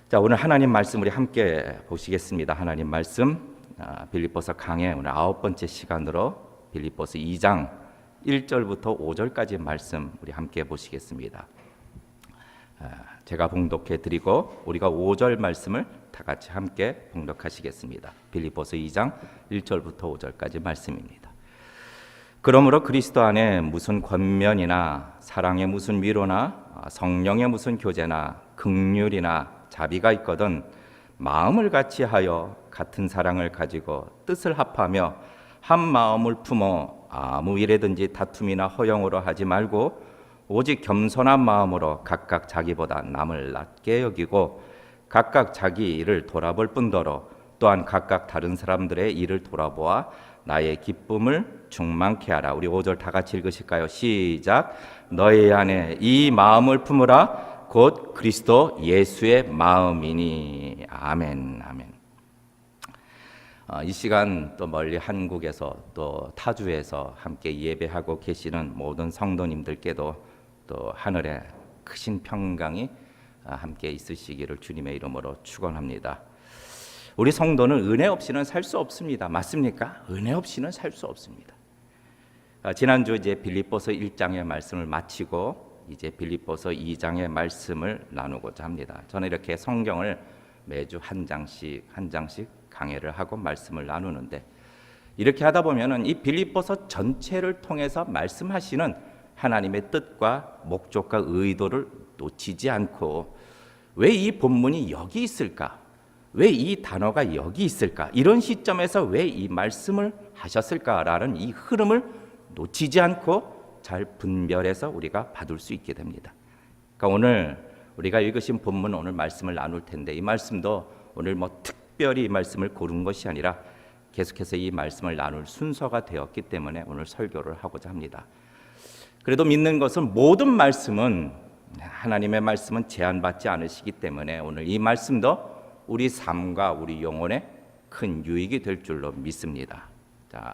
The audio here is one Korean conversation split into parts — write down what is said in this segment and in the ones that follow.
자, 오늘 하나님 말씀 우리 함께 보시겠습니다. 하나님 말씀 빌립보서 강해 오늘 9번째 시간으로 빌립보서 2장 1절부터 5절까지 말씀 우리 함께 보시겠습니다. 제가 봉독해 드리고 우리가 5절 말씀을 다 같이 함께 봉독하시겠습니다. 빌립보서 2장 1절부터 5절까지 말씀입니다. 그러므로 그리스도 안에 무슨 권면이나 사랑의 무슨 위로나 성령의 무슨 교제나 긍휼이나 자비가 있거든 마음을 같이 하여 같은 사랑을 가지고 뜻을 합하며 한 마음을 품어 아무 일에든지 다툼이나 허영으로 하지 말고 오직 겸손한 마음으로 각각 자기보다 남을 낮게 여기고 각각 자기 일을 돌아볼 뿐더러 또한 각각 다른 사람들의 일을 돌아보아 나의 기쁨을 충만케 하라. 우리 5절 다 같이 읽으실까요? 시작. 너희 안에 이 마음을 품으라. 곧 그리스도 예수의 마음이니. 아멘. 아멘. 이 시간 또 멀리 한국에서 또 타주에서 함께 예배하고 계시는 모든 성도님들께도 또 하늘에 크신 평강이 함께 있으시기를 주님의 이름으로 축원합니다. 우리 성도는 은혜 없이는 살 수 없습니다. 맞습니까? 은혜 없이는 살 수 없습니다. 지난주 이제 빌립보서 1장의 말씀을 마치고 이제 빌립보서 2장의 말씀을 나누고자 합니다. 저는 이렇게 성경을 매주 한 장씩 강해를 하고 말씀을 나누는데 이렇게 하다 보면은 이 빌립보서 전체를 통해서 말씀하시는 하나님의 뜻과 목적과 의도를 놓치지 않고 왜 이 본문이 여기 있을까? 왜 이 단어가 여기 있을까? 이런 시점에서 왜 이 말씀을 하셨을까라는 이 흐름을 놓치지 않고 잘 분별해서 우리가 받을 수 있게 됩니다. 그러니까 오늘 우리가 읽으신 본문 오늘 말씀을 나눌 텐데 이 말씀도 오늘 특별히 이 말씀을 고른 것이 아니라 계속해서 이 말씀을 나눌 순서가 되었기 때문에 오늘 설교를 하고자 합니다. 그래도 믿는 것은 모든 말씀은 하나님의 말씀은 제한받지 않으시기 때문에 오늘 이 말씀도 우리 삶과 우리 영혼에 큰 유익이 될 줄로 믿습니다. 자,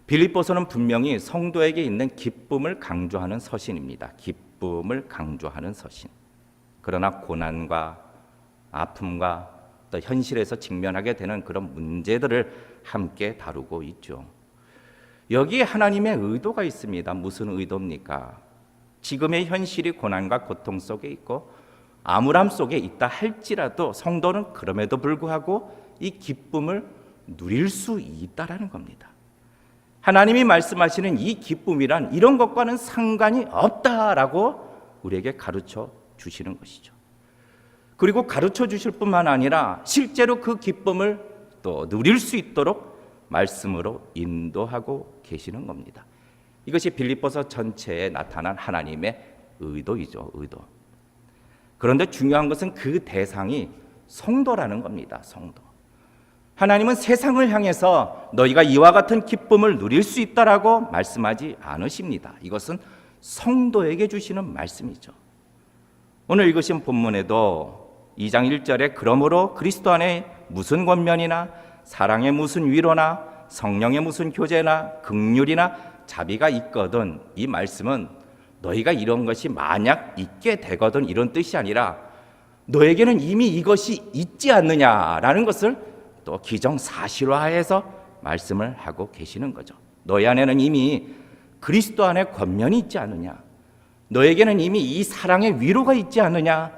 빌립보서는 분명히 성도에게 있는 기쁨을 강조하는 서신입니다. 기쁨을 강조하는 서신. 그러나 고난과 아픔과 또 현실에서 직면하게 되는 그런 문제들을 함께 다루고 있죠. 여기에 하나님의 의도가 있습니다. 무슨 의도입니까? 지금의 현실이 고난과 고통 속에 있고 암울함 속에 있다 할지라도 성도는 그럼에도 불구하고 이 기쁨을 누릴 수 있다라는 겁니다. 하나님이 말씀하시는 이 기쁨이란 이런 것과는 상관이 없다라고 우리에게 가르쳐 주시는 것이죠. 그리고 가르쳐 주실 뿐만 아니라 실제로 그 기쁨을 또 누릴 수 있도록 말씀으로 인도하고 계시는 겁니다. 이것이 빌립보서 전체에 나타난 하나님의 의도이죠. 의도. 그런데 중요한 것은 그 대상이 성도라는 겁니다. 성도. 하나님은 세상을 향해서 너희가 이와 같은 기쁨을 누릴 수 있다라고 말씀하지 않으십니다. 이것은 성도에게 주시는 말씀이죠. 오늘 읽으신 본문에도 2장 1절에 그러므로 그리스도 안에 무슨 권면이나 사랑의 무슨 위로나 성령의 무슨 교제나 긍휼이나 자비가 있거든, 이 말씀은 너희가 이런 것이 만약 있게 되거든 이런 뜻이 아니라 너에게는 이미 이것이 있지 않느냐라는 것을 또 기정사실화해서 말씀을 하고 계시는 거죠. 너희 안에는 이미 그리스도 안에 권면이 있지 않느냐? 너에게는 이미 이 사랑의 위로가 있지 않느냐?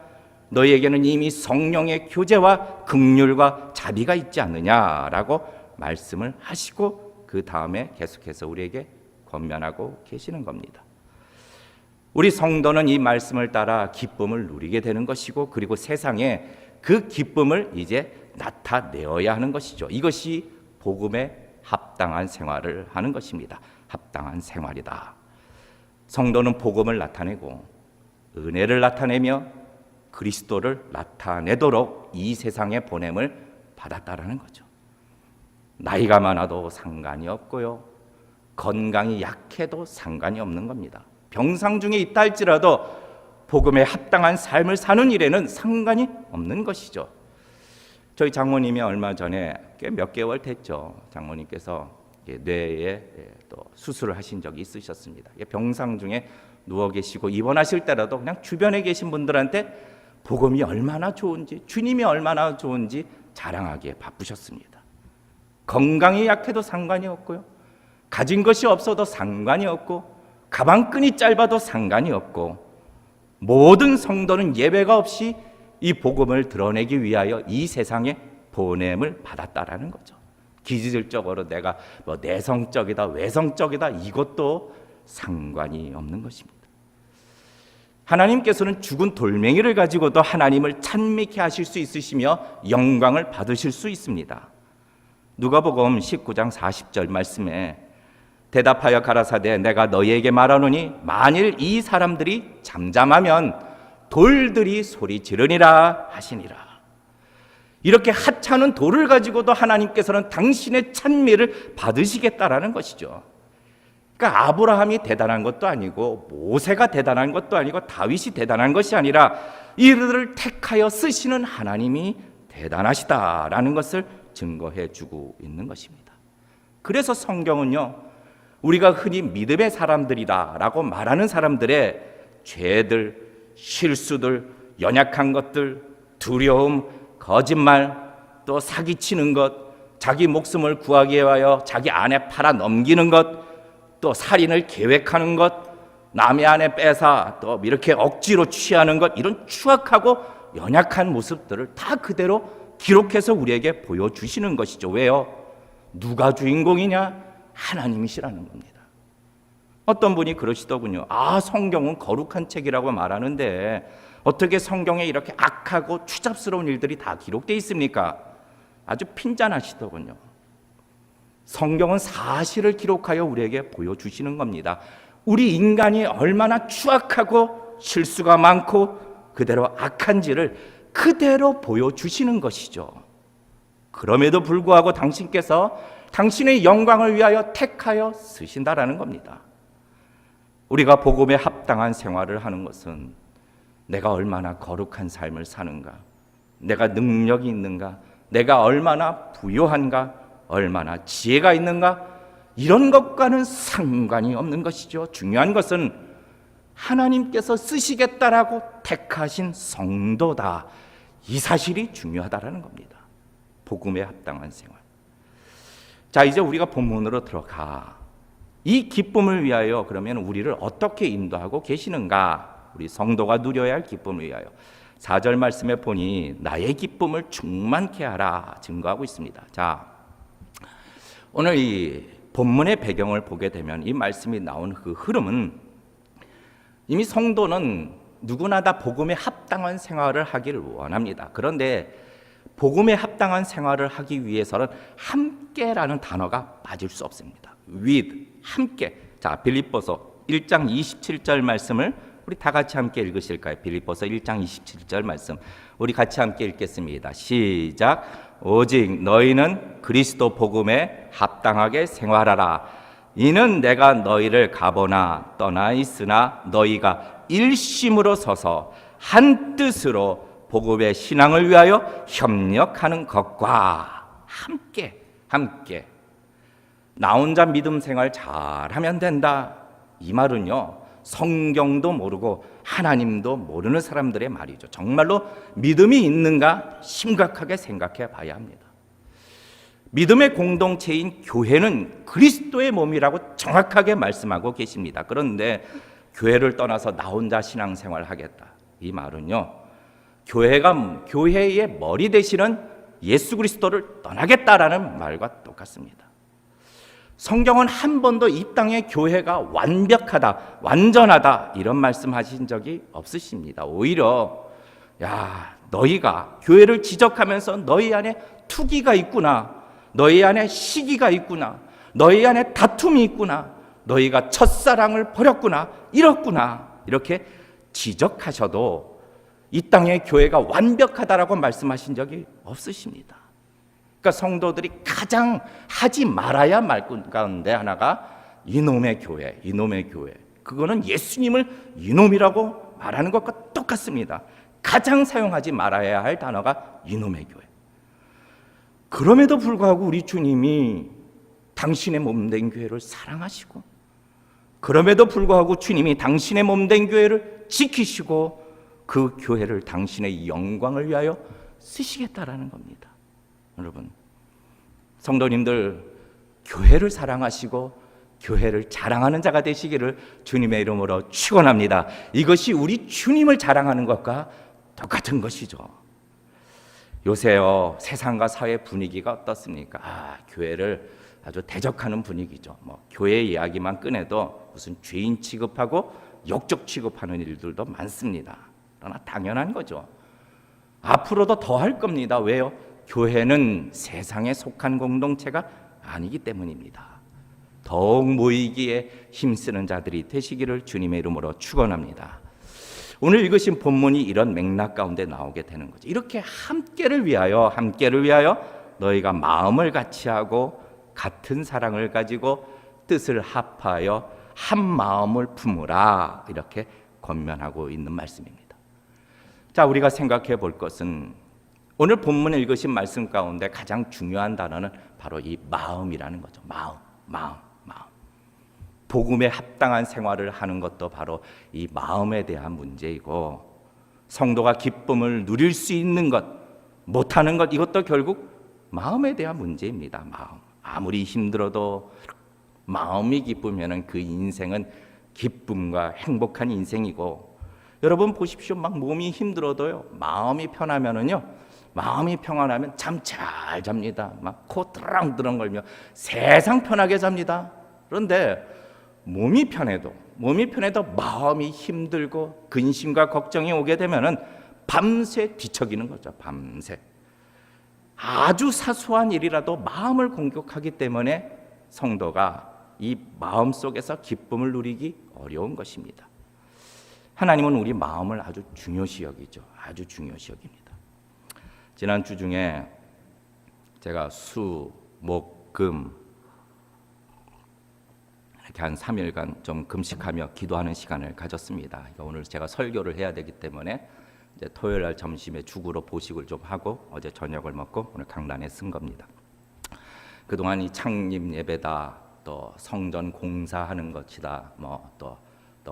너희에게는 이미 성령의 교제와 긍휼과 자비가 있지 않느냐라고 말씀을 하시고 그 다음에 계속해서 우리에게 권면하고 계시는 겁니다. 우리 성도는 이 말씀을 따라 기쁨을 누리게 되는 것이고 그리고 세상에 그 기쁨을 이제 나타내어야 하는 것이죠. 이것이 복음에 합당한 생활을 하는 것입니다. 합당한 생활이다. 성도는 복음을 나타내고 은혜를 나타내며 그리스도를 나타내도록 이 세상의 보냄을 받았다라는 거죠. 나이가 많아도 상관이 없고요. 건강이 약해도 상관이 없는 겁니다. 병상 중에 있다 할지라도 복음에 합당한 삶을 사는 일에는 상관이 없는 것이죠. 저희 장모님이 얼마 전에 몇 개월 됐죠. 장모님께서 뇌에 또 수술을 하신 적이 있으셨습니다. 병상 중에 누워 계시고 입원하실 때라도 그냥 주변에 계신 분들한테 복음이 얼마나 좋은지, 주님이 얼마나 좋은지 자랑하기에 바쁘셨습니다. 건강이 약해도 상관이 없고요, 가진 것이 없어도 상관이 없고, 가방끈이 짧아도 상관이 없고, 모든 성도는 예외가 없이 이 복음을 드러내기 위하여 이 세상에 보냄을 받았다라는 거죠. 기질적으로 내가 내성적이다, 외성적이다, 이것도 상관이 없는 것입니다. 하나님께서는 죽은 돌멩이를 가지고도 하나님을 찬미케 하실 수 있으시며 영광을 받으실 수 있습니다. 누가복음 19장 40절 말씀에 대답하여 가라사대 내가 너희에게 말하노니 만일 이 사람들이 잠잠하면 돌들이 소리 지르니라 하시니라. 이렇게 하찮은 돌을 가지고도 하나님께서는 당신의 찬미를 받으시겠다라는 것이죠. 그러니까 아브라함이 대단한 것도 아니고, 모세가 대단한 것도 아니고, 다윗이 대단한 것이 아니라 이들을 택하여 쓰시는 하나님이 대단하시다라는 것을 증거해 주고 있는 것입니다. 그래서 성경은요, 우리가 흔히 믿음의 사람들이다라고 말하는 사람들의 죄들, 실수들, 연약한 것들, 두려움, 거짓말, 또 사기치는 것, 자기 목숨을 구하기 위하여 자기 아내 팔아 넘기는 것, 또 살인을 계획하는 것, 남의 아내 뺏어 또 이렇게 억지로 취하는 것, 이런 추악하고 연약한 모습들을 다 그대로 기록해서 우리에게 보여주시는 것이죠. 왜요? 누가 주인공이냐? 하나님이시라는 겁니다. 어떤 분이 그러시더군요. 성경은 거룩한 책이라고 말하는데 어떻게 성경에 이렇게 악하고 추잡스러운 일들이 다 기록되어 있습니까? 아주 핀잔하시더군요. 성경은 사실을 기록하여 우리에게 보여주시는 겁니다. 우리 인간이 얼마나 추악하고 실수가 많고 그대로 악한지를 그대로 보여주시는 것이죠. 그럼에도 불구하고 당신께서 당신의 영광을 위하여 택하여 쓰신다라는 겁니다. 우리가 복음에 합당한 생활을 하는 것은 내가 얼마나 거룩한 삶을 사는가, 내가 능력이 있는가, 내가 얼마나 부유한가, 얼마나 지혜가 있는가, 이런 것과는 상관이 없는 것이죠. 중요한 것은 하나님께서 쓰시겠다라고 택하신 성도다, 이 사실이 중요하다라는 겁니다. 복음에 합당한 생활. 자, 이제 우리가 본문으로 들어가 이 기쁨을 위하여 그러면 우리를 어떻게 인도하고 계시는가? 우리 성도가 누려야 할 기쁨을 위하여 4절 말씀에 보니 나의 기쁨을 충만케 하라 증거하고 있습니다. 자, 오늘 이 본문의 배경을 보게 되면 이 말씀이 나온 그 흐름은 이미 성도는 누구나 다 복음에 합당한 생활을 하기를 원합니다. 그런데 복음에 합당한 생활을 하기 위해서는 함께라는 단어가 빠질 수 없습니다. with, 함께. 자, 빌립보서 1장 27절 말씀을 우리 다 같이 함께 읽으실까요? 빌립보서 1장 27절 말씀 우리 같이 함께 읽겠습니다. 시작. 오직 너희는 그리스도 복음에 합당하게 생활하라. 이는 내가 너희를 가보나 떠나 있으나 너희가 일심으로 서서 한 뜻으로 복음의 신앙을 위하여 협력하는 것과 함께 나 혼자 믿음 생활 잘하면 된다, 이 말은요 성경도 모르고 하나님도 모르는 사람들의 말이죠. 정말로 믿음이 있는가 심각하게 생각해 봐야 합니다. 믿음의 공동체인 교회는 그리스도의 몸이라고 정확하게 말씀하고 계십니다. 그런데 교회를 떠나서 나 혼자 신앙생활 하겠다, 이 말은요 교회의 머리 되시는 예수 그리스도를 떠나겠다라는 말과 똑같습니다. 성경은 한 번도 이 땅의 교회가 완벽하다, 완전하다 이런 말씀하신 적이 없으십니다. 오히려 너희가 교회를 지적하면서 너희 안에 투기가 있구나, 너희 안에 시기가 있구나, 너희 안에 다툼이 있구나, 너희가 첫사랑을 버렸구나, 이렇구나, 이렇게 지적하셔도 이 땅의 교회가 완벽하다라고 말씀하신 적이 없으십니다. 그러니까 성도들이 가장 하지 말아야 말 가운데 하나가 이놈의 교회. 그거는 예수님을 이놈이라고 말하는 것과 똑같습니다. 가장 사용하지 말아야 할 단어가 이놈의 교회. 그럼에도 불구하고 우리 주님이 당신의 몸된 교회를 사랑하시고, 그럼에도 불구하고 주님이 당신의 몸된 교회를 지키시고 그 교회를 당신의 영광을 위하여 쓰시겠다라는 겁니다. 여러분, 성도님들, 교회를 사랑하시고 교회를 자랑하는 자가 되시기를 주님의 이름으로 축원합니다. 이것이 우리 주님을 자랑하는 것과 똑같은 것이죠. 요새요, 세상과 사회 분위기가 어떻습니까? 교회를 아주 대적하는 분위기죠. 교회 이야기만 꺼내도 무슨 죄인 취급하고 역적 취급하는 일들도 많습니다. 그러나 당연한 거죠. 앞으로도 더 할 겁니다. 왜요? 교회는 세상에 속한 공동체가 아니기 때문입니다. 더욱 모이기에 힘쓰는 자들이 되시기를 주님의 이름으로 축원합니다. 오늘 읽으신 본문이 이런 맥락 가운데 나오게 되는 거죠. 이렇게 함께를 위하여 너희가 마음을 같이 하고 같은 사랑을 가지고 뜻을 합하여 한 마음을 품으라, 이렇게 권면하고 있는 말씀입니다. 자, 우리가 생각해 볼 것은 오늘 본문에 읽으신 말씀 가운데 가장 중요한 단어는 바로 이 마음이라는 거죠. 마음. 복음에 합당한 생활을 하는 것도 바로 이 마음에 대한 문제이고, 성도가 기쁨을 누릴 수 있는 것, 못하는 것, 이것도 결국 마음에 대한 문제입니다. 마음. 아무리 힘들어도 마음이 기쁘면 그 인생은 기쁨과 행복한 인생이고, 여러분 보십시오. 막 몸이 힘들어도요, 마음이 편하면은요, 마음이 평안하면 잠 잘 잡니다. 막 코 드렁드렁 걸며 세상 편하게 잡니다. 그런데 몸이 편해도 마음이 힘들고 근심과 걱정이 오게 되면은 밤새 뒤척이는 거죠. 밤새. 아주 사소한 일이라도 마음을 공격하기 때문에 성도가 이 마음 속에서 기쁨을 누리기 어려운 것입니다. 하나님은 우리 마음을 아주 중요시 여기죠. 아주 중요시 여깁니다. 지난 주 중에 제가 수, 목, 금 이렇게 한 3일간 좀 금식하며 기도하는 시간을 가졌습니다. 그러니까 오늘 제가 설교를 해야 되기 때문에 이제 토요일 날 점심에 죽으로 보식을 좀 하고 어제 저녁을 먹고 오늘 강단에 쓴 겁니다. 그동안 이 창립 예배다, 또 성전 공사하는 것이다, 또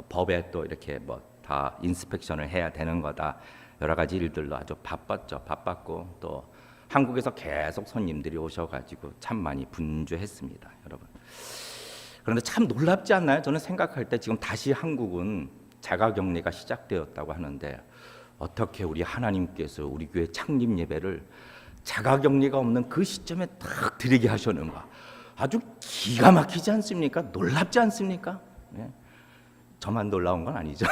법에 또 이렇게 다 인스펙션을 해야 되는 거다, 여러 가지 일들로 아주 바빴고 또 한국에서 계속 손님들이 오셔가지고 참 많이 분주했습니다, 여러분. 그런데 참 놀랍지 않나요? 저는 생각할 때 지금 다시 한국은 자가격리가 시작되었다고 하는데 어떻게 우리 하나님께서 우리 교회 창립 예배를 자가격리가 없는 그 시점에 딱 드리게 하셨는가? 아주 기가 막히지 않습니까? 놀랍지 않습니까? 네. 저만 놀라운 건 아니죠.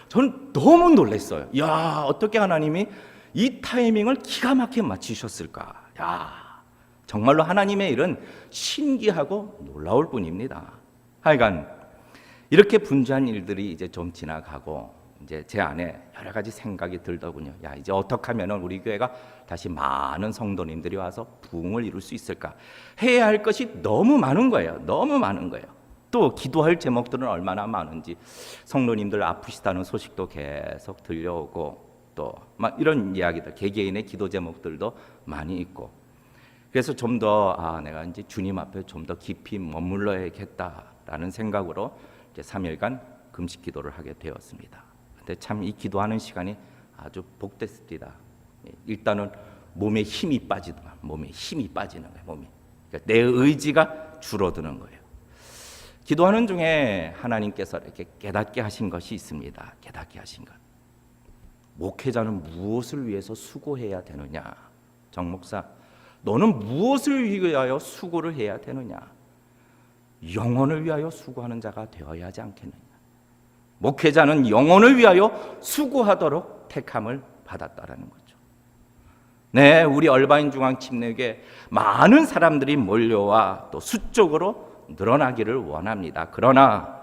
저는 너무 놀랐어요. 야, 어떻게 하나님이 이 타이밍을 기가 막히게 맞추셨을까? 야, 정말로 하나님의 일은 신기하고 놀라울 뿐입니다. 하여간 이렇게 분주한 일들이 이제 좀 지나가고 이제 제 안에 여러 가지 생각이 들더군요. 야, 이제 어떻게 하면 우리 교회가 다시 많은 성도님들이 와서 부흥을 이룰 수 있을까? 해야 할 것이 너무 많은 거예요. 너무 많은 거예요. 또 기도할 제목들은 얼마나 많은지, 성도님들 아프시다는 소식도 계속 들려오고 또 막 이런 이야기들, 개개인의 기도 제목들도 많이 있고, 그래서 좀 더 내가 이제 주님 앞에 좀 더 깊이 머물러야겠다라는 생각으로 이제 3일간 금식 기도를 하게 되었습니다. 근데 참 이 기도하는 시간이 아주 복됐습니다. 일단은 몸에 힘이 빠지는 거예요. 그러니까 내 의지가 줄어드는 거예요. 기도하는 중에 하나님께서 이렇게 깨닫게 하신 것이 있습니다. 깨닫게 하신 것. 목회자는 무엇을 위해서 수고해야 되느냐? 정 목사, 너는 무엇을 위하여 수고를 해야 되느냐? 영혼을 위하여 수고하는 자가 되어야 하지 않겠느냐? 목회자는 영혼을 위하여 수고하도록 택함을 받았다라는 거죠. 네, 우리 얼바인 중앙 침례교회 많은 사람들이 몰려와 또 수적으로 늘어나기를 원합니다. 그러나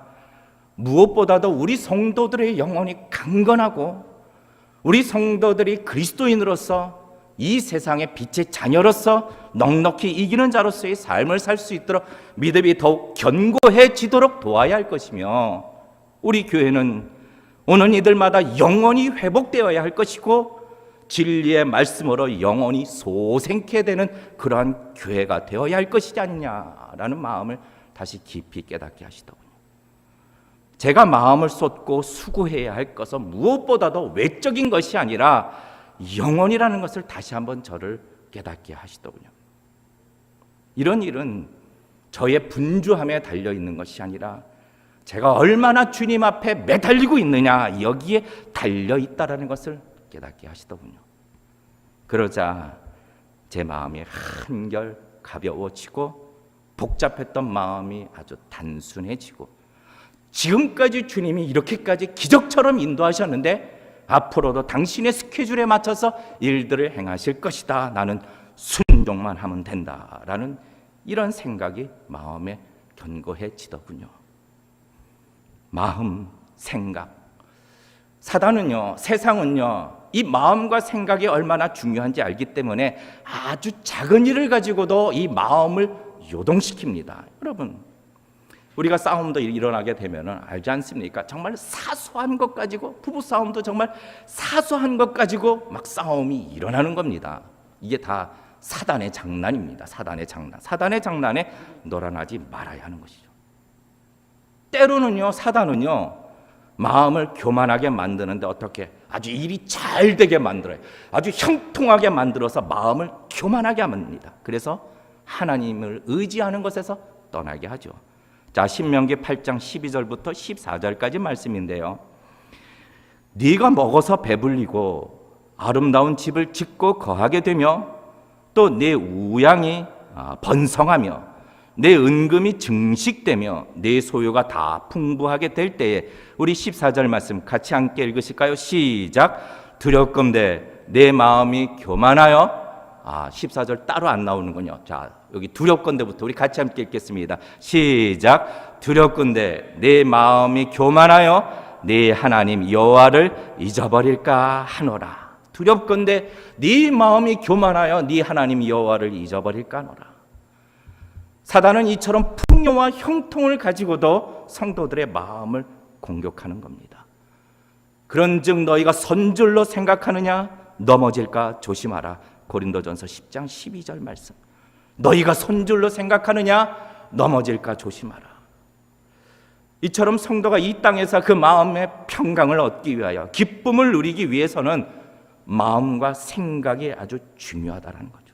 무엇보다도 우리 성도들의 영혼이 강건하고 우리 성도들이 그리스도인으로서 이 세상의 빛의 자녀로서 넉넉히 이기는 자로서의 삶을 살 수 있도록 믿음이 더욱 견고해지도록 도와야 할 것이며, 우리 교회는 오는 이들마다 영원히 회복되어야 할 것이고 진리의 말씀으로 영원히 소생케 되는 그러한 교회가 되어야 할 것이지 않느냐라는 마음을 다시 깊이 깨닫게 하시더군요. 제가 마음을 쏟고 수고해야 할 것은 무엇보다도 외적인 것이 아니라 영혼이라는 것을 다시 한번 저를 깨닫게 하시더군요. 이런 일은 저의 분주함에 달려있는 것이 아니라 제가 얼마나 주님 앞에 매달리고 있느냐, 여기에 달려있다라는 것을 깨닫게 하시더군요. 그러자 제 마음이 한결 가벼워지고 복잡했던 마음이 아주 단순해지고, 지금까지 주님이 이렇게까지 기적처럼 인도하셨는데 앞으로도 당신의 스케줄에 맞춰서 일들을 행하실 것이다, 나는 순종만 하면 된다라는 이런 생각이 마음에 견고해지더군요. 마음, 생각. 사단은요, 세상은요, 이 마음과 생각이 얼마나 중요한지 알기 때문에 아주 작은 일을 가지고도 이 마음을 요동시킵니다. 여러분, 우리가 싸움도 일어나게 되면 알지 않습니까? 정말 사소한 것 가지고, 부부싸움도 정말 사소한 것 가지고 막 싸움이 일어나는 겁니다. 이게 다 사단의 장난입니다. 사단의 장난. 사단의 장난에 놀아나지 말아야 하는 것이죠. 때로는요, 사단은요, 마음을 교만하게 만드는데 어떻게 아주 일이 잘 되게 만들어요. 아주 형통하게 만들어서 마음을 교만하게 합니다. 그래서 하나님을 의지하는 것에서 떠나게 하죠. 자, 신명기 8장 12절부터 14절까지 말씀인데요. 네가 먹어서 배불리고 아름다운 집을 짓고 거하게 되며 또 내 우양이 번성하며 내 은금이 증식되며 내 소유가 다 풍부하게 될 때에, 우리 14절 말씀 같이 함께 읽으실까요? 시작. 두렵건대 내 마음이 교만하여, 14절 따로 안 나오는군요. 자, 여기 두렵건대부터 우리 같이 함께 읽겠습니다. 시작. 두렵건대 내 마음이 교만하여 내 하나님 여호와를 잊어버릴까 하노라. 두렵건대 네 마음이 교만하여 네 하나님 여호와를 잊어버릴까 하노라. 사단은 이처럼 풍요와 형통을 가지고도 성도들의 마음을 공격하는 겁니다. 그런즉 너희가 선줄로 생각하느냐 넘어질까 조심하라. 고린도전서 10장 12절 말씀. 너희가 선줄로 생각하느냐 넘어질까 조심하라. 이처럼 성도가 이 땅에서 그 마음의 평강을 얻기 위하여, 기쁨을 누리기 위해서는 마음과 생각이 아주 중요하다는 거죠.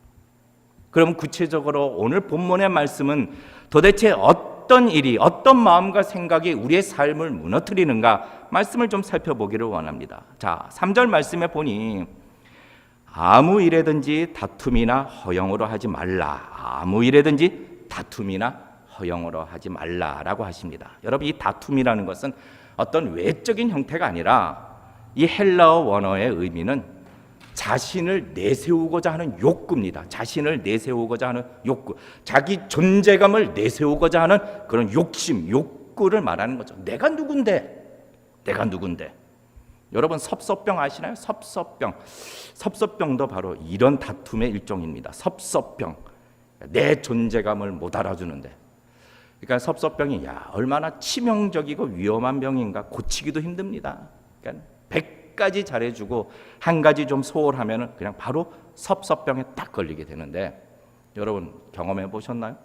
그럼 구체적으로 오늘 본문의 말씀은 도대체 어떤 일이, 어떤 마음과 생각이 우리의 삶을 무너뜨리는가, 말씀을 좀 살펴보기를 원합니다. 자, 3절 말씀에 보니 아무 일에든지 다툼이나 허영으로 하지 말라. 아무 일에든지 다툼이나 허영으로 하지 말라라고 하십니다. 여러분, 이 다툼이라는 것은 어떤 외적인 형태가 아니라 이 헬라어 원어의 의미는 자신을 내세우고자 하는 욕구입니다. 자신을 내세우고자 하는 욕구, 자기 존재감을 내세우고자 하는 그런 욕심, 욕구를 말하는 거죠. 내가 누군데? 내가 누군데? 여러분, 섭섭병 아시나요? 섭섭병도 바로 이런 다툼의 일종입니다. 섭섭병, 내 존재감을 못 알아주는데. 그러니까 섭섭병이 얼마나 치명적이고 위험한 병인가, 고치기도 힘듭니다. 그러니까 100가지 잘해주고 한 가지 좀 소홀하면 그냥 바로 섭섭병에 딱 걸리게 되는데, 여러분 경험해 보셨나요?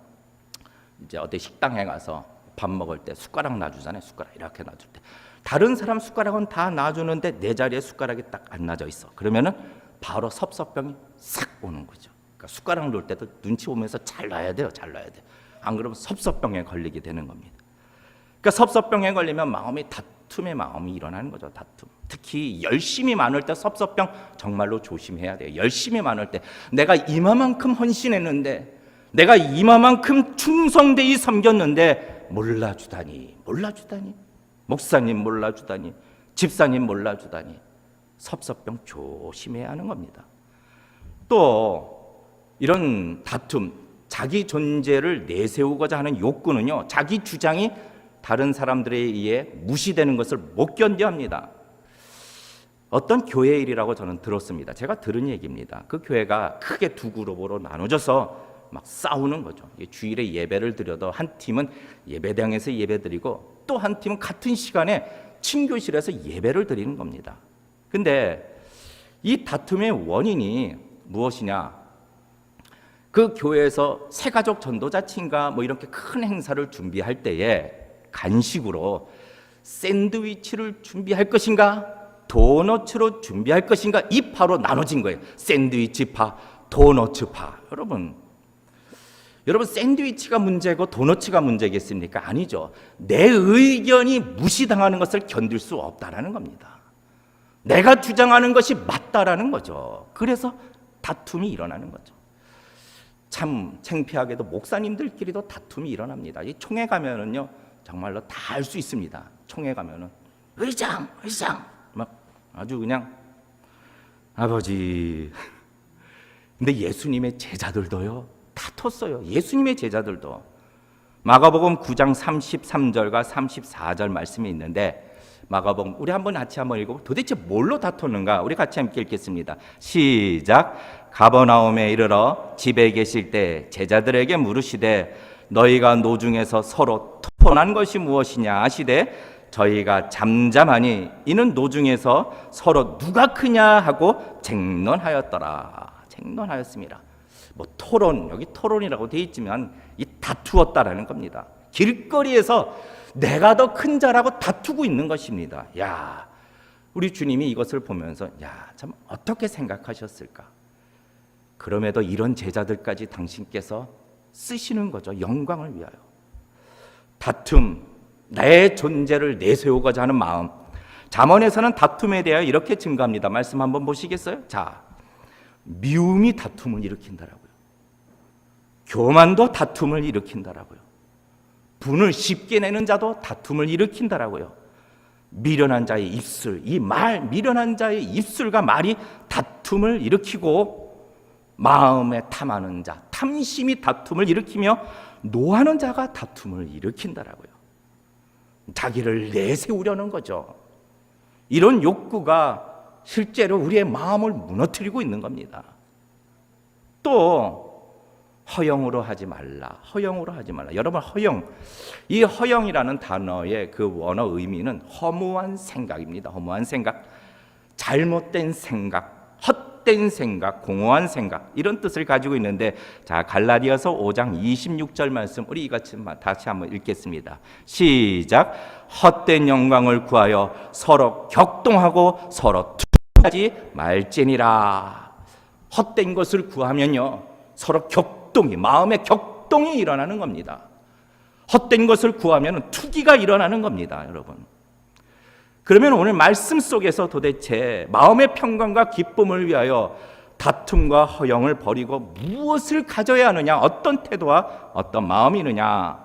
이제 어디 식당에 가서 밥 먹을 때 숟가락 놔주잖아요. 숟가락 이렇게 놔줄 때 다른 사람 숟가락은 다 놔주는데 내 자리에 숟가락이 딱 안 놔져 있어. 그러면은 바로 섭섭병이 싹 오는 거죠. 그러니까 숟가락 놓을 때도 눈치 보면서 잘 놔야 돼요. 잘 놔야 돼요. 안 그러면 섭섭병에 걸리게 되는 겁니다. 그러니까 섭섭병에 걸리면 다툼의 마음이 일어나는 거죠. 다툼. 특히 열심이 많을 때 섭섭병 정말로 조심해야 돼요. 열심이 많을 때 내가 이마만큼 헌신했는데, 내가 이마만큼 충성되이 섬겼는데 몰라주다니, 목사님 몰라주다니, 집사님 몰라주다니, 섭섭병 조심해야 하는 겁니다. 또 이런 다툼, 자기 존재를 내세우고자 하는 욕구는요, 자기 주장이 다른 사람들에 의해 무시되는 것을 못 견뎌합니다. 어떤 교회 일이라고 저는 들었습니다. 제가 들은 얘기입니다. 그 교회가 크게 두 그룹으로 나눠져서 막 싸우는 거죠. 주일에 예배를 드려도 한 팀은 예배당에서 예배드리고 또 한 팀은 같은 시간에 친교실에서 예배를 드리는 겁니다. 근데 이 다툼의 원인이 무엇이냐? 그 교회에서 새가족 전도자친가 뭐 이렇게 큰 행사를 준비할 때에 간식으로 샌드위치를 준비할 것인가, 도너츠로 준비할 것인가, 이 파로 나눠진 거예요. 샌드위치파, 도너츠파. 여러분 샌드위치가 문제고 도너츠가 문제겠습니까? 아니죠. 내 의견이 무시당하는 것을 견딜 수 없다라는 겁니다. 내가 주장하는 것이 맞다라는 거죠. 그래서 다툼이 일어나는 거죠. 참 창피하게도 목사님들끼리도 다툼이 일어납니다. 이 총회 가면은요 정말로 다 할 수 있습니다. 총회 가면은 의장 막 아주 그냥 아버지. 근데 예수님의 제자들도요 다퉜어요. 예수님의 제자들도. 마가복음 9장 33절과 34절 말씀이 있는데, 마가복음 우리 같이 한번 읽어보고 도대체 뭘로 다퉜는가 우리 같이 함께 읽겠습니다. 시작. 가버나움에 이르러 집에 계실 때 제자들에게 물으시되 너희가 노중에서 서로 토론한 것이 무엇이냐 하시되 저희가 잠잠하니 이는 노중에서 서로 누가 크냐 하고 쟁론하였습니다. 뭐 토론, 여기 토론이라고 되어 있지만 이 다투었다라는 겁니다. 길거리에서 내가 더 큰 자라고 다투고 있는 것입니다. 야, 우리 주님이 이것을 보면서 참 어떻게 생각하셨을까? 그럼에도 이런 제자들까지 당신께서 쓰시는 거죠. 영광을 위하여. 다툼, 내 존재를 내세우고자 하는 마음. 잠언에서는 다툼에 대하여 이렇게 증가합니다. 말씀 한번 보시겠어요? 자, 미움이 다툼을 일으킨다라고요. 교만도 다툼을 일으킨다라고요. 분을 쉽게 내는 자도 다툼을 일으킨다라고요. 미련한 자의 입술, 미련한 자의 입술과 말이 다툼을 일으키고, 마음에 탐하는 자, 탐심이 다툼을 일으키며 노하는 자가 다툼을 일으킨다라고요. 자기를 내세우려는 거죠. 이런 욕구가 실제로 우리의 마음을 무너뜨리고 있는 겁니다. 또 허영으로 하지 말라. 여러분 이 허영이라는 단어의 그 원어 의미는 허무한 생각입니다. 허무한 생각, 잘못된 생각, 헛된 생각, 공허한 생각, 이런 뜻을 가지고 있는데, 자, 갈라디아서 5장 26절 말씀 우리 이같이 다시 한번 읽겠습니다. 시작. 헛된 영광을 구하여 서로 격동하고 서로 투하지 말지니라. 헛된 것을 구하면요 서로 마음의 격동이 일어나는 겁니다. 헛된 것을 구하면 투기가 일어나는 겁니다, 여러분. 그러면 오늘 말씀 속에서 도대체 마음의 평강과 기쁨을 위하여 다툼과 허영을 버리고 무엇을 가져야 하느냐, 어떤 태도와 어떤 마음이느냐.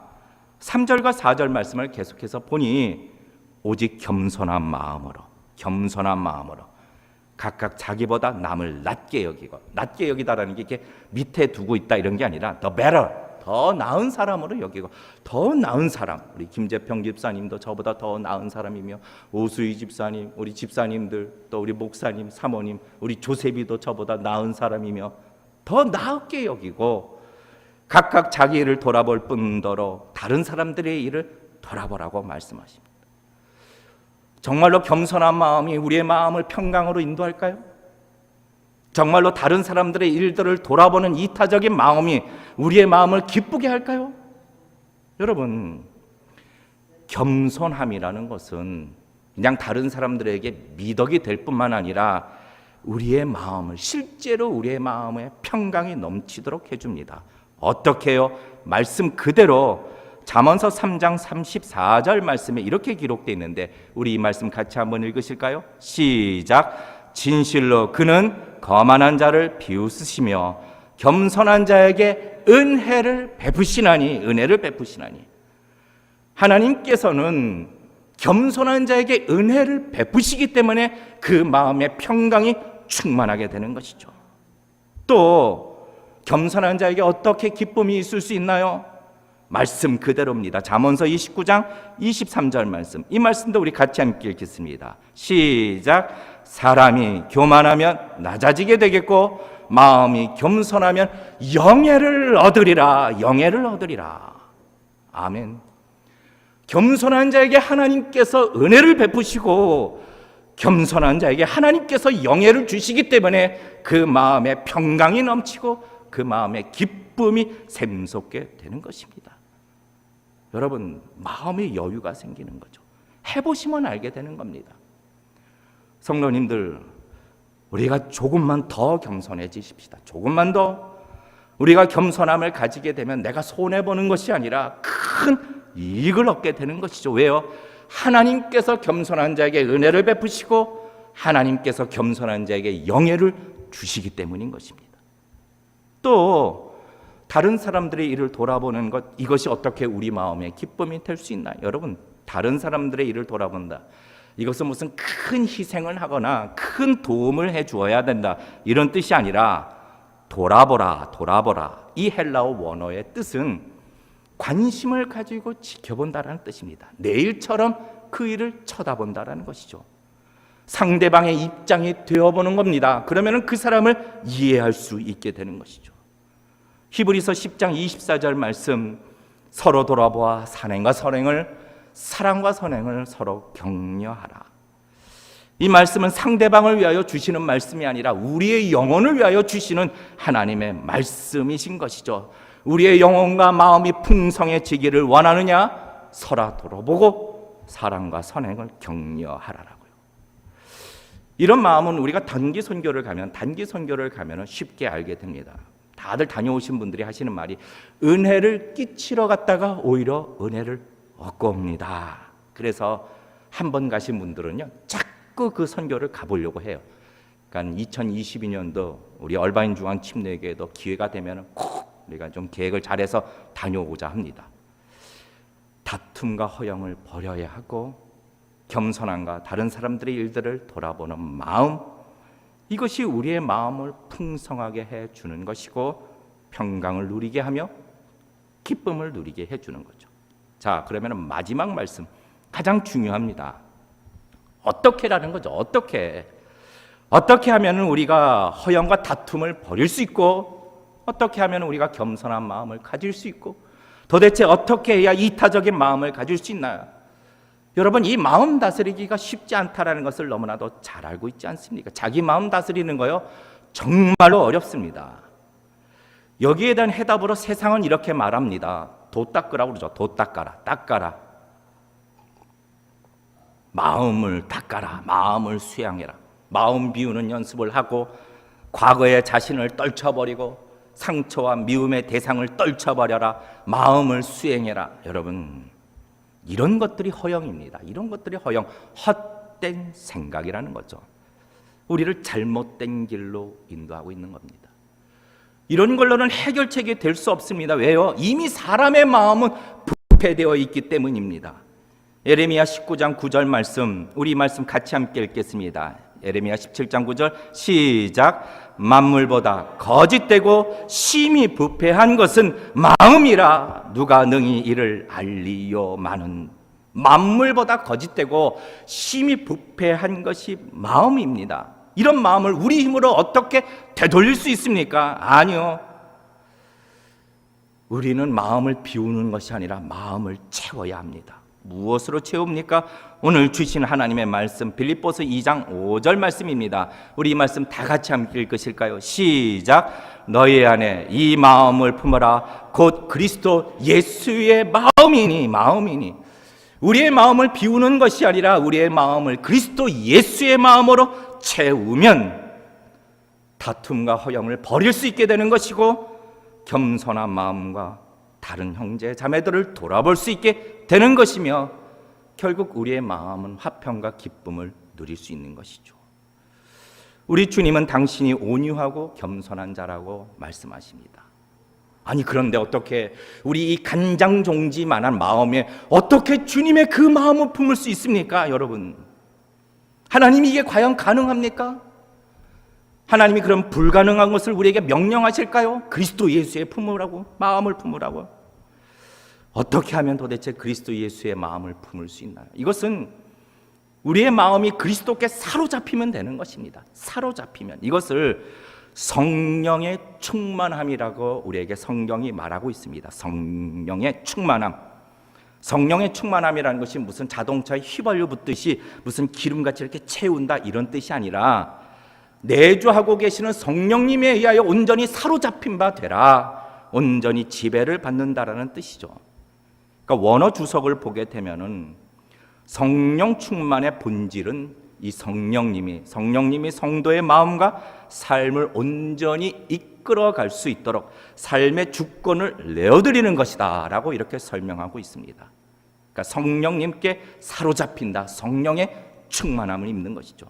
3절과 4절 말씀을 계속해서 보니 오직 겸손한 마음으로 각각 자기보다 남을 낮게 여기다라는 게 이렇게 밑에 두고 있다 이런 게 아니라 the better, 더 나은 사람으로 여기고, 더 나은 사람, 우리 김재평 집사님도 저보다 더 나은 사람이며, 오수희 집사님, 우리 집사님들, 또 우리 목사님, 사모님, 우리 조셉이도 저보다 나은 사람이며 더 나게 여기고, 각각 자기 일을 돌아볼 뿐더러 다른 사람들의 일을 돌아보라고 말씀하십니다. 정말로 겸손한 마음이 우리의 마음을 평강으로 인도할까요? 정말로 다른 사람들의 일들을 돌아보는 이타적인 마음이 우리의 마음을 기쁘게 할까요? 여러분, 겸손함이라는 것은 그냥 다른 사람들에게 미덕이 될 뿐만 아니라 우리의 마음을, 실제로 우리의 마음에 평강이 넘치도록 해줍니다. 어떻게 해요? 말씀 그대로 잠언서 3장 34절 말씀에 이렇게 기록되어 있는데, 우리 이 말씀 같이 한번 읽으실까요? 시작. 진실로 그는 거만한 자를 비웃으시며 겸손한 자에게 은혜를 베푸시나니. 하나님께서는 겸손한 자에게 은혜를 베푸시기 때문에 그 마음의 평강이 충만하게 되는 것이죠. 또 겸손한 자에게 어떻게 기쁨이 있을 수 있나요? 말씀 그대로입니다. 잠언서 29장 23절 말씀, 이 말씀도 우리 같이 함께 읽겠습니다. 시작. 사람이 교만하면 낮아지게 되겠고 마음이 겸손하면 영예를 얻으리라. 아멘. 겸손한 자에게 하나님께서 은혜를 베푸시고 겸손한 자에게 하나님께서 영예를 주시기 때문에 그 마음에 평강이 넘치고 그 마음에 기쁨이 샘솟게 되는 것입니다. 여러분, 마음의 여유가 생기는 거죠. 해보시면 알게 되는 겁니다. 성도님들, 우리가 조금만 더 겸손해지십시다. 조금만 더 우리가 겸손함을 가지게 되면 내가 손해보는 것이 아니라 큰 이익을 얻게 되는 것이죠. 왜요? 하나님께서 겸손한 자에게 은혜를 베푸시고 하나님께서 겸손한 자에게 영예를 주시기 때문인 것입니다. 또 다른 사람들의 일을 돌아보는 것, 이것이 어떻게 우리 마음에 기쁨이 될 수 있나요? 여러분, 다른 사람들의 일을 돌아본다, 이것은 무슨 큰 희생을 하거나 큰 도움을 해 주어야 된다, 이런 뜻이 아니라 돌아보라, 돌아보라. 이 헬라어 원어의 뜻은 관심을 가지고 지켜본다라는 뜻입니다. 내일처럼 그 일을 쳐다본다라는 것이죠. 상대방의 입장이 되어보는 겁니다. 그러면 그 사람을 이해할 수 있게 되는 것이죠. 히브리서 10장 24절 말씀, 서로 돌아보아 산행과 선행을, 사랑과 선행을 서로 격려하라. 이 말씀은 상대방을 위하여 주시는 말씀이 아니라 우리의 영혼을 위하여 주시는 하나님의 말씀이신 것이죠. 우리의 영혼과 마음이 풍성해지기를 원하느냐? 서로 돌아보고 사랑과 선행을 격려하라라고요. 이런 마음은 우리가 단기 선교를 가면 쉽게 알게 됩니다. 다들 다녀오신 분들이 하시는 말이 은혜를 끼치러 갔다가 오히려 은혜를 얻고 옵니다. 그래서 한 번 가신 분들은요, 자꾸 그 선교를 가보려고 해요. 그러니까 2022년도 우리 얼바인 중앙 침례교회도 기회가 되면 꼭 우리가 좀 계획을 잘해서 다녀오고자 합니다. 다툼과 허영을 버려야 하고 겸손함과 다른 사람들의 일들을 돌아보는 마음, 이것이 우리의 마음을 풍성하게 해주는 것이고 평강을 누리게 하며 기쁨을 누리게 해주는 거죠. 자, 그러면 마지막 말씀, 가장 중요합니다. 어떻게라는 거죠. 어떻게 하면 우리가 허영과 다툼을 버릴 수 있고, 어떻게 하면 우리가 겸손한 마음을 가질 수 있고, 도대체 어떻게 해야 이타적인 마음을 가질 수 있나요? 여러분, 이 마음 다스리기가 쉽지 않다라는 것을 너무나도 잘 알고 있지 않습니까? 자기 마음 다스리는 거요, 정말로 어렵습니다. 여기에 대한 해답으로 세상은 이렇게 말합니다. 도 닦으라고 그러죠. 도 닦아라. 마음을 닦아라. 마음을 수양해라. 마음 비우는 연습을 하고 과거의 자신을 떨쳐버리고 상처와 미움의 대상을 떨쳐버려라. 마음을 수행해라. 여러분, 이런 것들이 허영입니다. 이런 것들이 허영, 헛된 생각이라는 거죠. 우리를 잘못된 길로 인도하고 있는 겁니다. 이런 걸로는 해결책이 될 수 없습니다. 왜요? 이미 사람의 마음은 부패되어 있기 때문입니다. 예레미야 19장 9절 말씀, 우리 말씀 같이 함께 읽겠습니다. 예레미야 17장 9절 시작. 만물보다 거짓되고 심히 부패한 것은 마음이라 누가 능히 이를 알리요마는. 만물보다 거짓되고 심히 부패한 것이 마음입니다. 이런 마음을 우리 힘으로 어떻게 되돌릴 수 있습니까? 아니요. 우리는 마음을 비우는 것이 아니라 마음을 채워야 합니다. 무엇으로 채웁니까? 오늘 주신 하나님의 말씀, 빌립보서 2장 5절 말씀입니다. 우리 이 말씀 다 같이 함께 읽으실까요? 시작. 너희 안에 이 마음을 품어라. 곧 그리스도 예수의 마음이니. 우리의 마음을 비우는 것이 아니라 우리의 마음을 그리스도 예수의 마음으로 채우면 다툼과 허영을 버릴 수 있게 되는 것이고 겸손한 마음과 다른 형제 자매들을 돌아볼 수 있게 되는 것이며 결국 우리의 마음은 화평과 기쁨을 누릴 수 있는 것이죠. 우리 주님은 당신이 온유하고 겸손한 자라고 말씀하십니다. 아니, 그런데 어떻게 우리 이 간장종지만한 마음에 어떻게 주님의 그 마음을 품을 수 있습니까? 여러분, 하나님이 이게 과연 가능합니까? 하나님이 그럼 불가능한 것을 우리에게 명령하실까요? 그리스도 예수의 품으라고, 마음을 품으라고. 어떻게 하면 도대체 그리스도 예수의 마음을 품을 수 있나요? 이것은 우리의 마음이 그리스도께 사로잡히면 되는 것입니다. 사로잡히면. 이것을 성령의 충만함이라고 우리에게 성경이 말하고 있습니다. 성령의 충만함. 성령의 충만함이라는 것이 무슨 자동차에 휘발유 붓듯이 무슨 기름같이 이렇게 채운다, 이런 뜻이 아니라 내주하고 계시는 성령님에 의하여 온전히 사로잡힌 바 되라. 온전히 지배를 받는다라는 뜻이죠. 그러니까 원어 주석을 보게 되면은 성령 충만의 본질은 이 성령님이 성도의 마음과 삶을 온전히 이끌어갈 수 있도록 삶의 주권을 내어드리는 것이다 라고 이렇게 설명하고 있습니다. 그러니까 성령님께 사로잡힌다, 성령의 충만함을 입는 것이죠.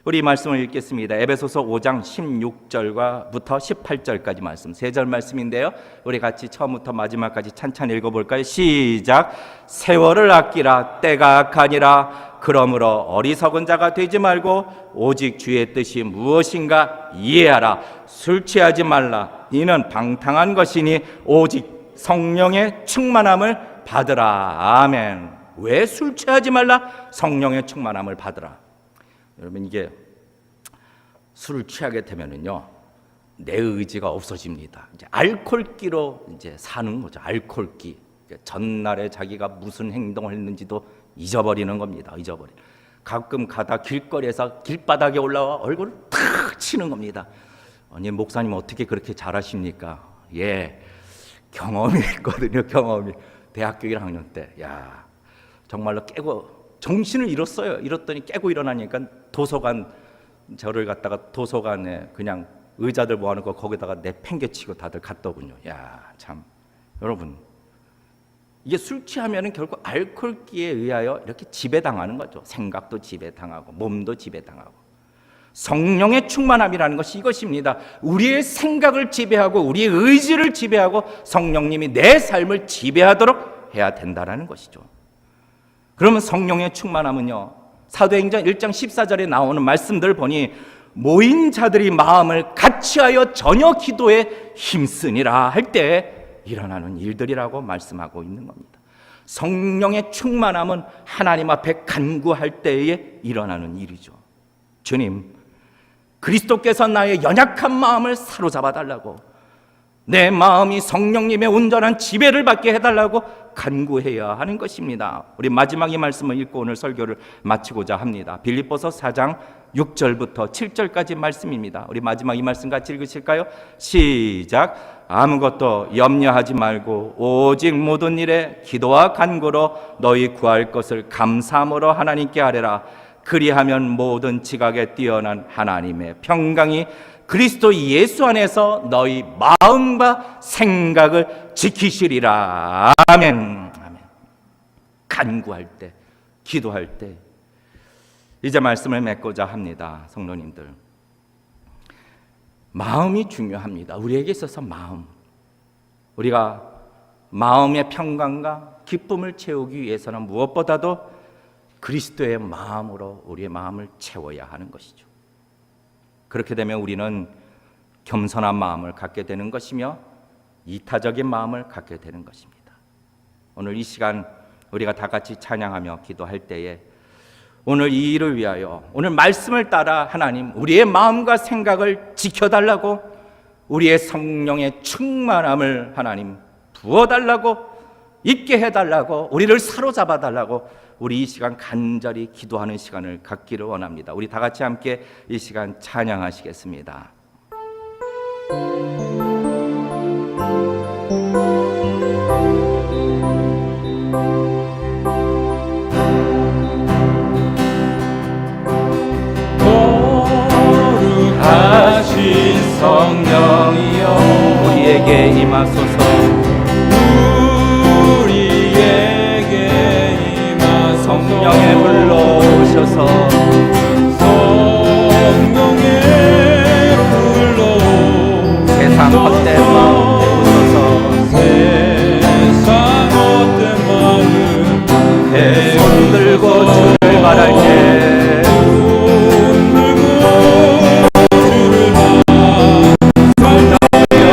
우리 말씀을 읽겠습니다. 에베소서 5장 16절부터 18절까지 말씀, 3절 말씀인데요, 우리 같이 처음부터 마지막까지 찬찬히 읽어볼까요? 시작. 세월을 아끼라, 때가 악하니라. 그러므로 어리석은 자가 되지 말고 오직 주의 뜻이 무엇인가 이해하라. 술 취하지 말라. 이는 방탕한 것이니 오직 성령의 충만함을 받으라. 아멘. 왜 술 취하지 말라? 성령의 충만함을 받으라. 여러분, 이게 술을 취하게 되면은요, 내 의지가 없어집니다. 이제 알코올기로 이제 사는 거죠. 알코올기. 전날에 자기가 무슨 행동을 했는지도 잊어버리는 겁니다. 가끔 가다 길거리에서 길바닥에 올라와 얼굴을 탁 치는 겁니다. 아니, 목사님 어떻게 그렇게 잘하십니까? 예, 경험이 있거든요. 경험이. 대학교 1학년 때, 야, 정말로 깨고 정신을 잃었더니 깨고 일어나니까 도서관, 저를 갖다가 도서관에 그냥 의자들 모아놓고 거기다가 내팽개치고 다들 갔더군요. 야, 참, 여러분, 이게 술 취하면은 결국 알코올기에 의하여 이렇게 지배당하는 거죠. 생각도 지배당하고 몸도 지배당하고. 성령의 충만함이라는 것이 이것입니다. 우리의 생각을 지배하고 우리의 의지를 지배하고 성령님이 내 삶을 지배하도록 해야 된다라는 것이죠. 그러면 성령의 충만함은요, 사도행전 1장 14절에 나오는 말씀들 보니 모인 자들이 마음을 같이하여 전혀 기도에 힘쓰니라 할 때 일어나는 일들이라고 말씀하고 있는 겁니다. 성령의 충만함은 하나님 앞에 간구할 때에 일어나는 일이죠. 주님, 그리스도께서 나의 연약한 마음을 사로잡아 달라고, 내 마음이 성령님의 온전한 지배를 받게 해달라고 간구해야 하는 것입니다. 우리 마지막 이 말씀을 읽고 오늘 설교를 마치고자 합니다. 빌립보서 4장 6절부터 7절까지 말씀입니다. 우리 마지막 이 말씀 같이 읽으실까요? 시작. 아무것도 염려하지 말고 오직 모든 일에 기도와 간구로 너희 구할 것을 감사함으로 하나님께 아뢰라. 그리하면 모든 지각에 뛰어난 하나님의 평강이 그리스도 예수 안에서 너희 마음과 생각을 지키시리라. 아멘. 아멘. 간구할 때, 기도할 때, 이제 말씀을 맺고자 합니다. 성도님들, 마음이 중요합니다. 우리에게 있어서 마음, 우리가 마음의 평강과 기쁨을 채우기 위해서는 무엇보다도 그리스도의 마음으로 우리의 마음을 채워야 하는 것이죠. 그렇게 되면 우리는 겸손한 마음을 갖게 되는 것이며 이타적인 마음을 갖게 되는 것입니다. 오늘 이 시간 우리가 다 같이 찬양하며 기도할 때에 오늘 이 일을 위하여, 오늘 말씀을 따라 하나님 우리의 마음과 생각을 지켜달라고, 우리의 성령의 충만함을 하나님 부어달라고, 있게 해달라고, 우리를 사로잡아달라고 우리 이 시간 간절히 기도하는 시간을 갖기를 원합니다. 우리 다 같이 함께 이 시간 찬양하시겠습니다. 거룩하신 성령이여 우리에게 임하소서. 성령에 불러오셔서 성령에 불러 세상 헛된 마음 부숴서 세상 헛된 마음 손 들고 주를 바랄 때 손 들고 주를 성령이여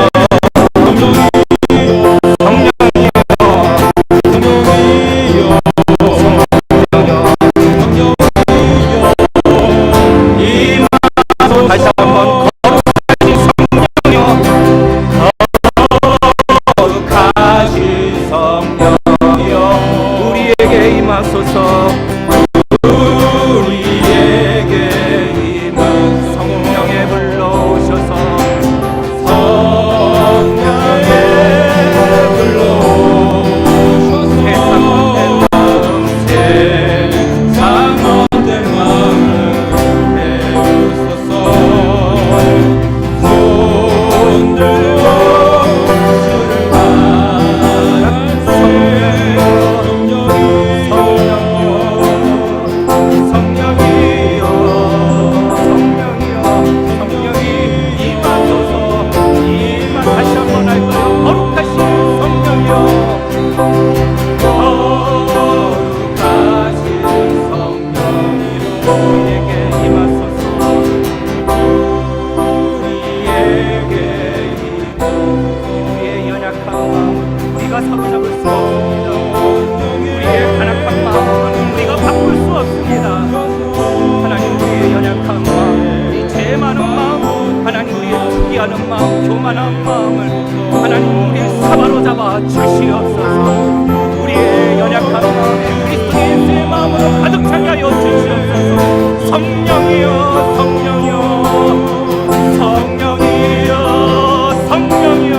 하는 마음, 교만한 마음을 하나님 우리 사바로잡아 주시옵소서. 우리의 연약한 마음에 그리스도 예수의 마음으로 가득 차게 하여 주시옵소서. 성령이여, 성령이여, 성령이여, 성령이여,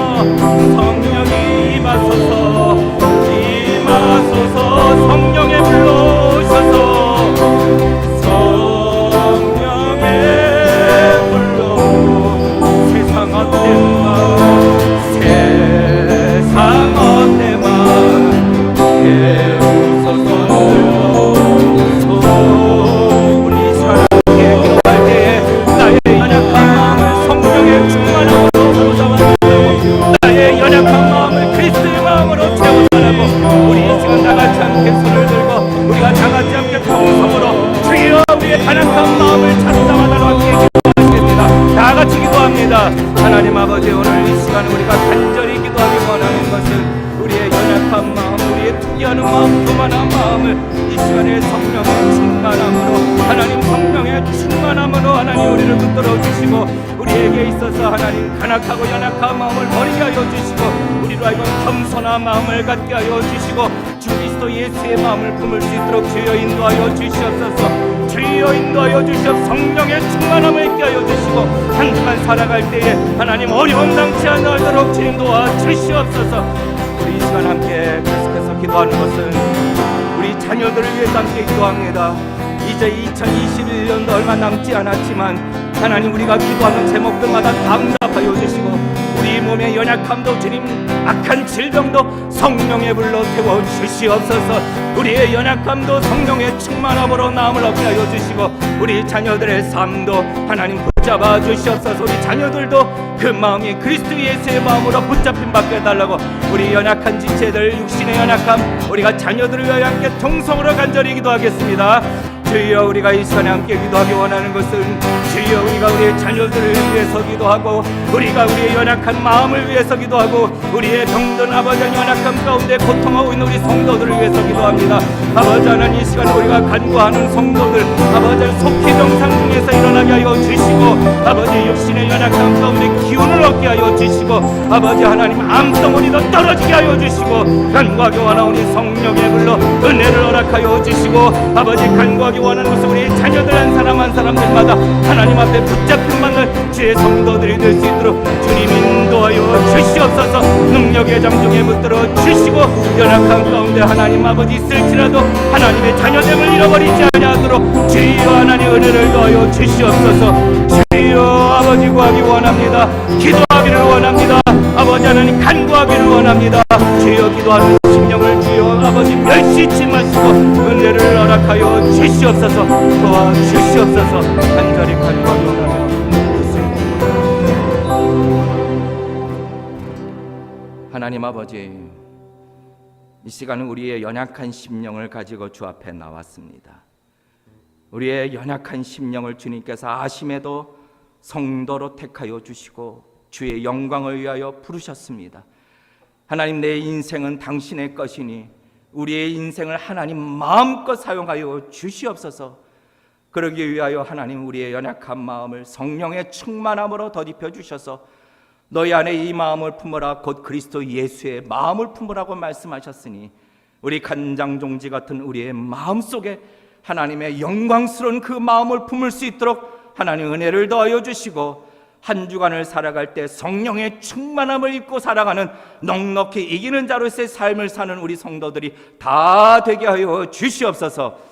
성령이 임하소서, 임하소서. 성령의 불로 오셔서 성령의 불로 세상 어때만, 세상 어때만 깨우소서. 우리 사랑에 기도할 때에 나의 연약한 마음을 성령의 충만함으로 사로잡아주고 나의 연약한 마음을 그리스도의 마음으로 채워달라고 우리 이 시간 다같이 함께 손을 들고 우리가 다같이 함께 통성으로 주여 우리의 연약한 마음을 찾아달라고 함께 기도하겠습니다. 다같이 기도합니다. 하나님 아버지, 오늘 이 시간 우리가 간절히 기도하기 원하는 것은 우리의 연약한 마음, 우리의 투기하는 마음, 교만한 마음을 이 시간에 성령의 충만함으로, 하나님 성령의 충만함으로 하나님 우리를 붙들어 주시고 우리에게 있어서 하나님 간악하고 연약한 마음을 버리게 하여 주시고 우리로 하여금 겸손한 마음을 갖게 하여 주시고 주 그리스도 예수의 마음을 품을 수 있도록 주여 인도하여 주시옵소서. 주여 인도하여 주시옵소서. 성령의 충만함을 있게 하여 주시고 한 주간 살아갈 때에 하나님 어려움 당치 않도록 주님 도와 주시옵소서. 우리 이 시간 함께 계속해서 기도하는 것은 우리 자녀들을 위해서 함께 기도합니다. 이제 2021년도 얼마 남지 않았지만 하나님 우리가 기도하는 제목들마다 다 응답하여 주시고 우리 몸의 연약함도 주님, 악한 질병도 성령의 불로 태워 주시옵소서. 우리의 연약함도 성령의 충만함으로 나음을 얻게 하여 주시고 우리 자녀들의 삶도 하나님 붙잡아 주시옵소서. 우리 자녀들도 그 마음이 그리스도 예수의 마음으로 붙잡힌 받게 해달라고 우리 연약한 지체들, 육신의 연약함 우리가 자녀들을 위하여 함께 통성으로 간절히 기도하겠습니다. 주여, 우리가 이 시간에 함께 기도하기 원하는 것은 주여 우리가 우리의 자녀들을 위해서 기도하고 우리가 우리의 연약한 마음을 위해서 기도하고 우리의 병든 아버지의 연약함 가운데 고통하고 있는 우리 성도들을 위해서 기도합니다. 아버지 하나님, 이 시간에 우리가 간구하는 성도들 아버지를 속히 병상 중에서 일어나게 하여 주시고 아버지 육신의 연약함 가운데 기운을 얻게 하여 주시고 아버지 하나님 암덩어리도 떨어지게 하여 주시고 간구하기 원하는 우리 성령의 불로 은혜를 허락하여 주시고 아버지 간구하기 원하는 것은 우리 자녀들 한 사람 한 사람들마다 하나님 앞에 붙잡힌 만날 주의 성도들이 될 수 있도록 주님 인도하여 주시옵소서. 능력의 장중에 붙들어 주시고 연약한 가운데 하나님 아버지 있을지라도 하나님의 자녀됨을 잃어버리지 아니하도록 주여 하나님 은혜를 더하여 주시옵소서. 주여 아버지 구하기 원합니다. 기도하기를 원합니다. 아버지 하나님 간구하기를 원합니다. 주여 기도하는 심령을 주여 아버지 멸시치 마시고 은혜를 허락하여 주시옵소서. 도와 주시옵소서. 간절히 간구하기 원하며 하나님 아버지, 이 시간은 우리의 연약한 심령을 가지고 주 앞에 나왔습니다. 우리의 연약한 심령을 주님께서 아심에도 성도로 택하여 주시고 주의 영광을 위하여 부르셨습니다. 하나님, 내 인생은 당신의 것이니 우리의 인생을 하나님 마음껏 사용하여 주시옵소서. 그러기 위하여 하나님 우리의 연약한 마음을 성령의 충만함으로 덧입혀 주셔서 너희 안에 이 마음을 품으라 곧 그리스도 예수의 마음을 품으라고 말씀하셨으니 우리 간장종지 같은 우리의 마음속에 하나님의 영광스러운 그 마음을 품을 수 있도록 하나님 은혜를 더하여 주시고 한 주간을 살아갈 때 성령의 충만함을 입고 살아가는 넉넉히 이기는 자로서의 삶을 사는 우리 성도들이 다 되게 하여 주시옵소서.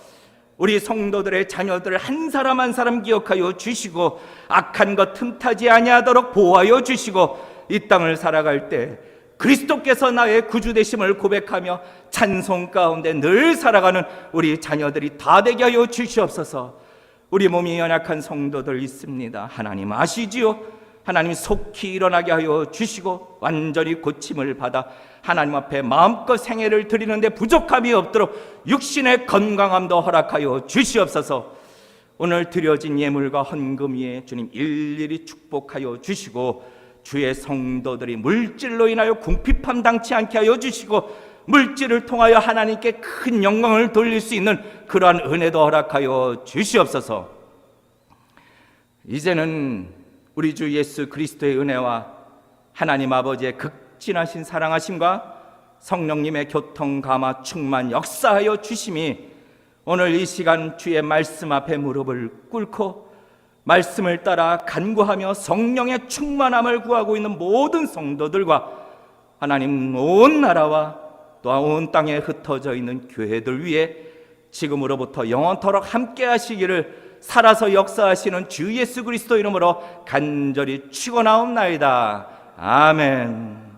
우리 성도들의 자녀들 한 사람 한 사람 기억하여 주시고 악한 것 틈타지 아니하도록 보호하여 주시고 이 땅을 살아갈 때 그리스도께서 나의 구주 되심을 고백하며 찬송 가운데 늘 살아가는 우리 자녀들이 다 되게 하여 주시옵소서. 우리 몸이 연약한 성도들 있습니다. 하나님 아시지요? 하나님 속히 일어나게 하여 주시고 완전히 고침을 받아 하나님 앞에 마음껏 생애를 드리는데 부족함이 없도록 육신의 건강함도 허락하여 주시옵소서. 오늘 드려진 예물과 헌금 위에 주님 일일이 축복하여 주시고 주의 성도들이 물질로 인하여 궁핍함 당치 않게 하여 주시고 물질을 통하여 하나님께 큰 영광을 돌릴 수 있는 그러한 은혜도 허락하여 주시옵소서. 이제는 우리 주 예수 그리스도의 은혜와 하나님 아버지의 극진하신 사랑하심과 성령님의 교통 감화 충만 역사하여 주심이 오늘 이 시간 주의 말씀 앞에 무릎을 꿇고 말씀을 따라 간구하며 성령의 충만함을 구하고 있는 모든 성도들과 하나님 온 나라와 또한 온 땅에 흩어져 있는 교회들 위해 지금으로부터 영원토록 함께 하시기를 살아서 역사하시는 주 예수 그리스도 이름으로 간절히 축원하옵나이다. 아멘.